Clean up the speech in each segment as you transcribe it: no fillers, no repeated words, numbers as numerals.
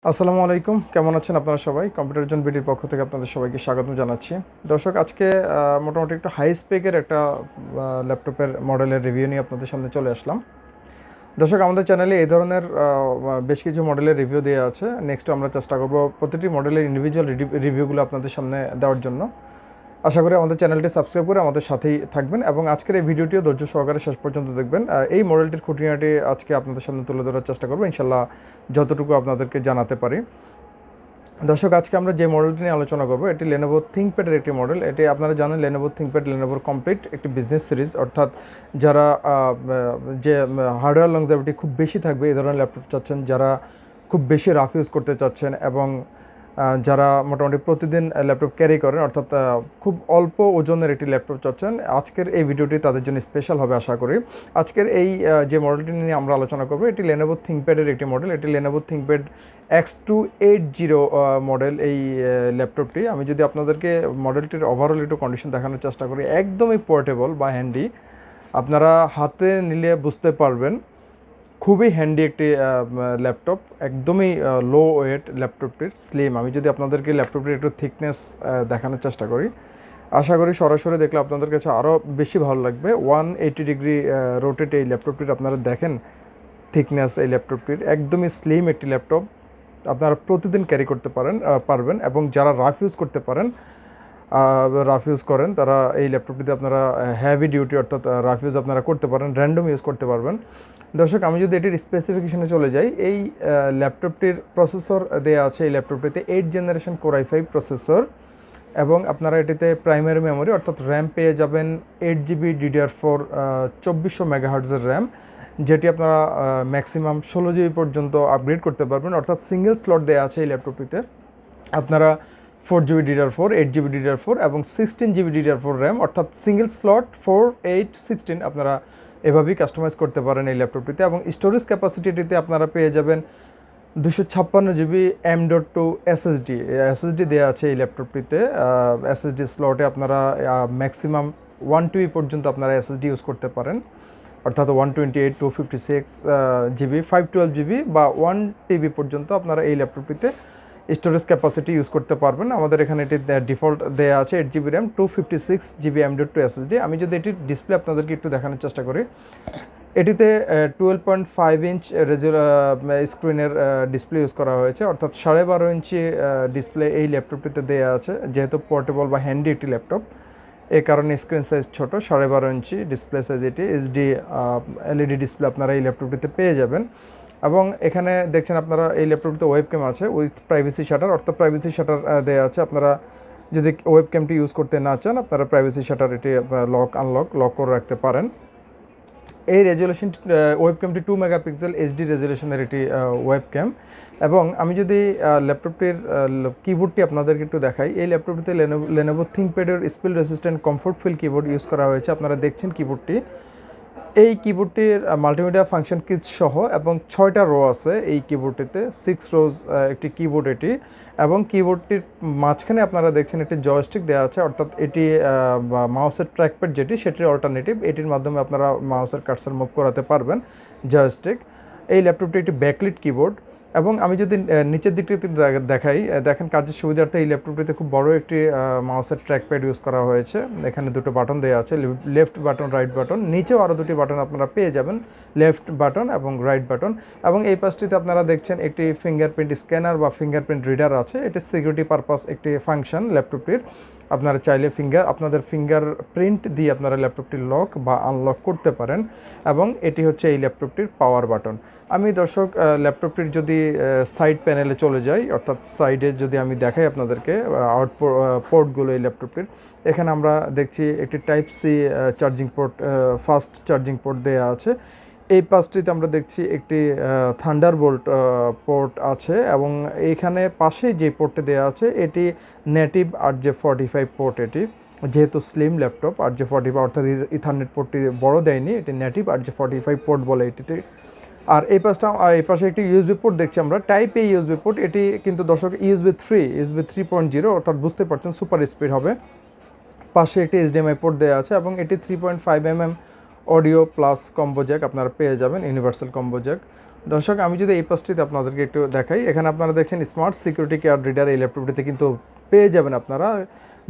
আসসালামু আলাইকুম, কেমন আছেন আপনারা সবাই? কম্পিউটার জন বিডির পক্ষ থেকে আপনাদের সবাইকে স্বাগতম জানাচ্ছি। দর্শক, আজকে মোটামুটি একটু হাই স্পেকের একটা ল্যাপটপের মডেলের রিভিউ নিয়ে আপনাদের সামনে চলে আসলাম। দর্শক, আমাদের চ্যানেলে এই ধরনের বেশ কিছু মডেলের রিভিউ দেওয়া আছে। নেক্সট আমরা চেষ্টা করব প্রতিটি মডেলের ইন্ডিভিজুয়াল রিভিউগুলো আপনাদের সামনে দেওয়ার জন্য। আশা করি আমাদের চ্যানেলটি সাবস্ক্রাইব করে আমাদের সাথেই থাকবেন এবং আজকের এই ভিডিওটিও ধৈর্য সহকারে শেষ পর্যন্ত দেখবেন। এই মডেলটির খুঁটিনাটি আজকে আপনাদের সামনে তুলে ধরার চেষ্টা করবো, ইনশাল্লাহ যতটুকু আপনাদেরকে জানাতে পারি। দর্শক, আজকে আমরা যে মডেলটি নিয়ে আলোচনা করবো এটি Lenovo ThinkPad-এর একটি মডেল। এটি আপনারা জানেন Lenovo ThinkPad Lenovoর কমপ্লিট একটি বিজনেস সিরিজ, অর্থাৎ যারা যে হার্ডওয়্যার লংজিভিটি খুব বেশি থাকবে এই ধরনের ল্যাপটপ চাচ্ছেন, যারা খুব বেশি রাফ ইউজ করতে চাচ্ছেন এবং যারা মোটামুটি প্রতিদিন ল্যাপটপ ক্যারি করেন, অর্থাৎ খুব অল্প ওজনের একটি ল্যাপটপ চাচ্ছেন, আজকের এই ভিডিওটি তাদের জন্য স্পেশাল হবে আশা করি। আজকের এই যে মডেলটি নিয়ে আমরা আলোচনা করবো এটি Lenovo ThinkPad-এর একটি মডেল। এটি Lenovo ThinkPad X280 মডেল। এই ল্যাপটপটি আমি যদি আপনাদেরকে মডেলটির ওভারঅল একটু কন্ডিশন দেখানোর চেষ্টা করি, একদমই পোর্টেবল বা হ্যান্ডি। আপনারা হাতে নিলে বুঝতে পারবেন খুবই হ্যান্ডি একটি ল্যাপটপ, একদমই লো ওয়েট ল্যাপটপটির, স্লিম। আমি যদি আপনাদেরকে ল্যাপটপটির একটু থিকনেস দেখানোর চেষ্টা করি, আশা করি সরাসরি দেখলে আপনাদের কাছে আরও বেশি ভালো লাগবে। 180 ডিগ্রি রোটেট এই ল্যাপটপটির আপনারা দেখেন থিকনেস এই ল্যাপটপটির, একদমই স্লিম একটি ল্যাপটপ। আপনারা প্রতিদিন ক্যারি করতে পারবেন এবং যারা রাফ ইউজ করতে করেন তারা এই ল্যাপটপটিতে আপনারা হেভি ডিউটি অর্থাৎ রাফ ইউজ আপনারা করতে পারেন, র্যান্ডম ইউজ করতে পারবেন। দর্শক, আমি যদি এটির স্পেসিফিকেশনে চলে যাই, এই ল্যাপটপটির প্রসেসর দেওয়া আছে এই ল্যাপটপটিতে 8 জেনারেশন Core i5 প্রসেসর, এবং আপনারা এটিতে প্রাইমারি মেমোরি অর্থাৎ র্যাম পেয়ে যাবেন 8GB DDR4 2400 মেগাহার্টজের র্যাম, যেটি আপনারা ম্যাক্সিমাম 16GB পর্যন্ত আপগ্রেড করতে পারবেন। অর্থাৎ সিঙ্গেল স্লট দেওয়া আছে এই ল্যাপটপটিতে। আপনারা 4GB DDR4, 8GB DDR4 এবং 16GB DDR4 র্যাম, অর্থাৎ সিঙ্গেল স্লট 4, 8, 16 আপনারা এভাবেই কাস্টমাইজ করতে পারেন এই ল্যাপটপটিতে। এবং স্টোরেজ ক্যাপাসিটিতে আপনারা পেয়ে যাবেন 256GB M.2 SSD দেওয়া আছে এই ল্যাপটপটিতে। SSD স্লটে আপনারা ম্যাক্সিমাম 1TB পর্যন্ত আপনারা SSD ইউজ করতে পারেন, অর্থাৎ 128, 256GB, 512GB বা 1TB পর্যন্ত আপনারা এই ল্যাপটপটিতে স্টোরেজ ক্যাপাসিটি ইউজ করতে পারবেন। আমাদের এখানে এটি ডিফল্ট দেওয়া আছে 8GB RAM, 256GB M.2 SSD। আমি যদি এটির ডিসপ্লে আপনাদেরকে একটু দেখানোর চেষ্টা করি, এটিতে 12.5 ইঞ্চ স্ক্রিনের ডিসপ্লে ইউজ করা হয়েছে, অর্থাৎ 12.5 ইঞ্চি ডিসপ্লে এই ল্যাপটপটিতে দেওয়া আছে। যেহেতু পোর্টেবল বা হ্যান্ডি একটি ল্যাপটপ, এই কারণে স্ক্রিন সাইজ ছোটো, 12.5 ইঞ্চি ডিসপ্লে সাইজ। এটি HD LED ডিসপ্লে আপনারা এই ল্যাপটপটিতে পেয়ে যাবেন। এবং এখানে দেখছেন আপনারা এই ল্যাপটপটিতে ওয়েবক্যাম আছে উইথ প্রাইভেসি শাটার, অর্থাৎ প্রাইভেসি শাটার দেওয়া আছে। আপনারা যদি ওয়েবক্যামটি ইউজ করতে না চান, আপনারা প্রাইভেসি শাটার এটি লক করে রাখতে পারেন। এই রেজুলেশন ওয়েবক্যামটি 2 মেগাপিক্সেল HD রেজুলেশনের এটি ওয়েবক্যাম। এবং আমি যদি ল্যাপটপটির কিবোর্ডটি আপনাদেরকে একটু দেখাই, এই ল্যাপটপটিতে Lenovo ThinkPad-এর spill resistant comfort feel keyboard use করা হয়েছে। আপনারা দেখছেন কিবোর্ডটি, এই কিবোর্ডটির মাল্টিমিডিয়া ফাংশন কিজ সহ এবং 6টা রো আছে এই কিবোর্ডটিতে, 6 রোজ একটি কিবোর্ড এটি। এবং কিবোর্ডটির মাঝখানে আপনারা দেখছেন একটি জয়স্টিক দেওয়া আছে, অর্থাৎ এটি মাউসের ট্র্যাকপ্যাড যেটি, সেটির অল্টারনেটিভ। এটির মাধ্যমে আপনারা মাউসের কার্সার মুভ করাতে পারবেন, জয়স্টিক। এই ল্যাপটপটি একটি ব্যাকলিট কিবোর্ড। এবং আমি যদি নিচের দিকটিতে দেখাই, দেখেন কাজের সুবিধার্থে এই ল্যাপটপটিতে খুব বড় একটি মাউসের ট্র্যাকপ্যাড ইউজ করা হয়েছে। এখানে দুটো বাটন দেওয়া আছে, লেফট বাটন, রাইট বাটন। নিচেও আরও দুটি বাটন আপনারা পেয়ে যাবেন, লেফট বাটন এবং রাইট বাটন। এবং এই পাশটিতে আপনারা দেখছেন একটি ফিঙ্গারপ্রিন্ট স্ক্যানার বা ফিঙ্গারপ্রিন্ট রিডার আছে। এটি সিকিউরিটি পারপাস একটি ফাংশন ল্যাপটপটির। আপনারা চাইলে আপনাদের ফিঙ্গার প্রিন্ট দিয়ে আপনারা ল্যাপটপটি লক বা আনলক করতে পারেন। এবং এটি হচ্ছে এই ল্যাপটপটির পাওয়ার বাটন। আমি দর্শক ল্যাপটপটির যদি সাইড প্যানেলে চলে যাই, অর্থাৎ সাইডে যদি আমি দেখাই আপনাদেরকে পোর্টগুলো এই ল্যাপটপটির, এখানে আমরা দেখছি একটি Type-C charging port, fast charging port দেওয়া আছে। এই পাশটিতে আমরা দেখছি একটি থান্ডারবোল্ট পোর্ট আছে। এবং এইখানে পাশে যে পোর্টটি দেওয়া আছে এটি নেটিভ RJ45 পোর্ট। এটি যেহেতু স্লিম ল্যাপটপ, RJ45 অর্থাৎ ইথারনেট পোর্টটি বড় দেয়নি, এটি নেটিভ RJ45 পোর্ট বলে এটিতে। আর এই পাশে একটি USB পোর্ট দেখছি আমরা, Type-A USB পোর্ট। এটি কিন্তু দর্শক USB 3.0, অর্থাৎ বুঝতে পারছেন সুপার স্পিড হবে। পাশে একটি HDMI পোর্ট দেওয়া আছে এবং এটি 3.5mm audio plus combo Jack আপনারা পেয়ে যাবেন, ইউনিভার্সাল কম্বো জ্যাক। দর্শক আমি যদি এই পাশটিতে আপনাদেরকে একটু দেখাই, এখানে আপনারা দেখছেন স্মার্ট সিকিউরিটি কার্ড রিডার। এই ল্যাপটপটিতে কিন্তু পেয়ে যাবেন আপনারা,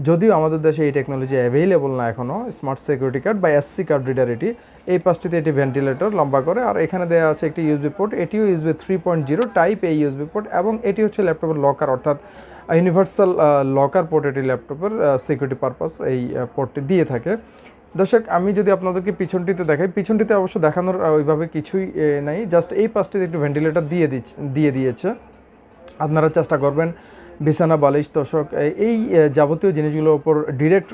যদিও আমাদের দেশে এই টেকনোলজি অ্যাভেলেবল না এখনও, স্মার্ট সিকিউরিটি কার্ড বা এসসি কার্ড রিডার এটি। এই পাশটিতে এটি ভেন্টিলেটর লম্বা করে, আর এখানে দেওয়া আছে একটি ইউএসবি পোর্ট, এটিও ইউএসবি 3.0 টাইপ এই ইউএসবি পোর্ট, এবং এটি হচ্ছে ল্যাপটপের লকার, অর্থাৎ ইউনিভার্সাল লকার পোর্ট। এটি ল্যাপটপের সিকিউরিটি পারপাস এই পোর্টটি দিয়ে থাকে। দর্শক আমি যদি আপনাদেরকে পিছনটিতে দেখাই, পিছনটিতে অবশ্য দেখানোর ওইভাবে কিছুই নাই, জাস্ট এই পাশটিতে একটু ভেন্টিলেটর দিয়ে দিয়েছে। আপনারা চেষ্টা করবেন বিছানা, বালিশ, তোশক এই যাবতীয় জিনিসগুলোর উপর ডিরেক্ট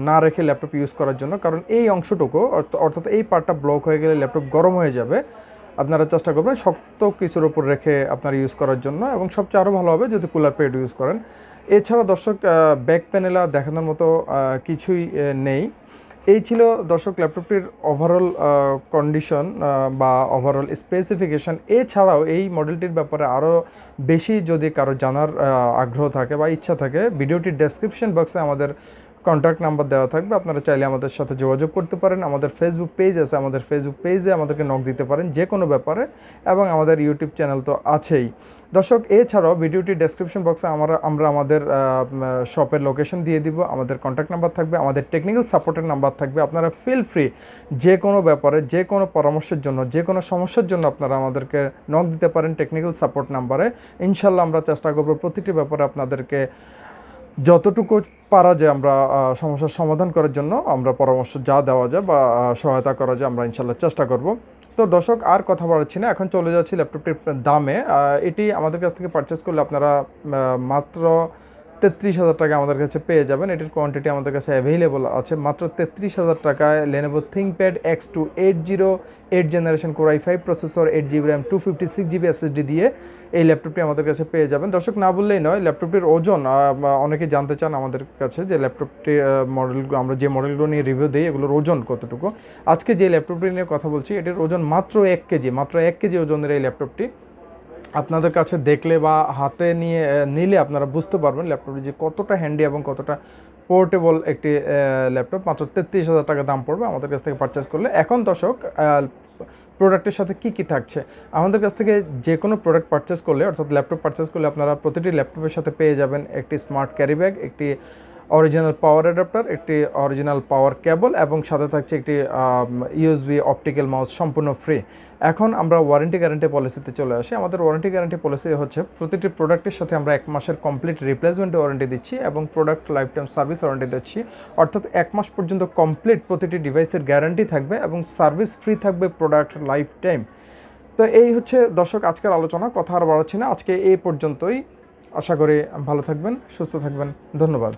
না রেখে ল্যাপটপ ইউজ করার জন্য, কারণ এই অংশটুকু অর্থাৎ এই পার্টটা ব্লক হয়ে গেলে ল্যাপটপ গরম হয়ে যাবে। আপনারা চেষ্টা করবেন শক্ত কিছুর উপর রেখে আপনারা ইউজ করার জন্য, এবং সবচেয়ে আরও ভালো হবে যদি কুলার প্যাড ইউজ করেন। এছাড়া দর্শক ব্যাক প্যানেল দেখানোর মতো কিছুই নেই। এই ছিল দর্শক ল্যাপটপটির ওভারঅল কন্ডিশন বা ওভারঅল স্পেসিফিকেশান। এছাড়াও এই মডেলটির ব্যাপারে আরও বেশি যদি কারো জানার আগ্রহ থাকে বা ইচ্ছা থাকে, ভিডিওটির ডেসক্রিপশন বক্সে আমাদের কন্ট্যাক্ট নাম্বার দেওয়া থাকবে, আপনারা চাইলে আমাদের সাথে যোগাযোগ করতে পারেন। আমাদের ফেসবুক পেজ আছে, আমাদের ফেসবুক পেজে আমাদেরকে নক দিতে পারেন যে কোনো ব্যাপারে, এবং আমাদের ইউটিউব চ্যানেল তো আছেই। দর্শক এছাড়াও ভিডিওটির ডেসক্রিপশন বক্সে আমরা আমাদের শপের লোকেশন দিয়ে দিব, আমাদের কন্ট্যাক্ট নাম্বার থাকবে, আমাদের টেকনিক্যাল সাপোর্টের নাম্বার থাকবে। আপনারা ফিল ফ্রি যে কোনো ব্যাপারে, যে কোনো পরামর্শের জন্য, যে কোনো সমস্যার জন্য আপনারা আমাদেরকে নক দিতে পারেন টেকনিক্যাল সাপোর্ট নাম্বারে। ইনশাল্লাহ আমরা চেষ্টা করব প্রতিটি ব্যাপারে আপনাদেরকে যতটুকু পারা যায় আমরা সমস্যার সমাধান করার জন্য আমরা পরামর্শ যা দেওয়া যায় বা সহায়তা করা যায় আমরা ইনশাল্লাহ চেষ্টা করব। তো দর্শক আর কথা বাড়াচ্ছি না, এখন চলে যাচ্ছি ল্যাপটপটির দামে। এটি আমাদের কাছ থেকে পারচেস করলে আপনারা মাত্র 33,000 টাকা আমাদের কাছে পেয়ে যাবেন। এটির কোয়ান্টিটি আমাদের কাছে অ্যাভেলেবল আছে মাত্র 33,000 টাকায়। Lenovo ThinkPad X280 8 generation Core i5 processor, 8GB RAM, 256GB SSD দিয়ে এই ল্যাপটপটি আমাদের কাছে পেয়ে যাবেন। দর্শক না বললেই নয়, ল্যাপটপটির ওজন অনেকে জানতে চান আমাদের কাছে যে ল্যাপটপটির মডেলগুলো, আমরা যে মডেলগুলো নিয়ে রিভিউ দিই এগুলোর ওজন কতটুকু। আজকে যে ল্যাপটপটি নিয়ে কথা বলছি এটির ওজন মাত্র 1 কেজি, মাত্র 1 কেজি ওজনের এই ল্যাপটপটি। আপনাদের কাছে দেখলে বা হাতে নিলে আপনারা বুঝতে পারবেন ল্যাপটপটি যে কতটা হ্যান্ডি এবং কতটা পোর্টেবল একটি ল্যাপটপ। মাত্র 33,000 টাকা দাম পড়বে আমাদের কাছ থেকে পারচেস করলে। এখন দর্শক প্রোডাক্টের সাথে কি থাকছে, আমাদের কাছ থেকে যে কোনো প্রোডাক্ট পারচেস করলে, অর্থাৎ ল্যাপটপ পারচেস করলে আপনারা প্রতিটি ল্যাপটপের সাথে পেয়ে যাবেন একটি স্মার্ট ক্যারি ব্যাগ, একটি অরিজিনাল পাওয়ার অ্যাডাপ্টার, একটি অরিজিনাল পাওয়ার কেবল, এবং সাথে থাকছে একটি ইউএসবি অপটিক্যাল মাউস, সম্পূর্ণ ফ্রি। এখন আমরা ওয়ারেন্টি গ্যারান্টি পলিসিতে চলে আসি। আমাদের ওয়ারেন্টি গ্যারান্টি পলিসি হচ্ছে প্রতিটি প্রোডাক্টের সাথে আমরা 1 মাসের কমপ্লিট রিপ্লেসমেন্ট ওয়ারেন্টি দিচ্ছি এবং product life time service warranty দিচ্ছি, অর্থাৎ 1 মাস পর্যন্ত কমপ্লিট প্রতিটি ডিভাইসের গ্যারান্টি থাকবে এবং সার্ভিস ফ্রি থাকবে প্রোডাক্ট লাইফ টাইম। তো এই হচ্ছে দর্শক আজকের আলোচনা, কথা আর বাড়াচ্ছি না, আজকে এই পর্যন্তই। আশা করি ভালো থাকবেন, সুস্থ থাকবেন, ধন্যবাদ।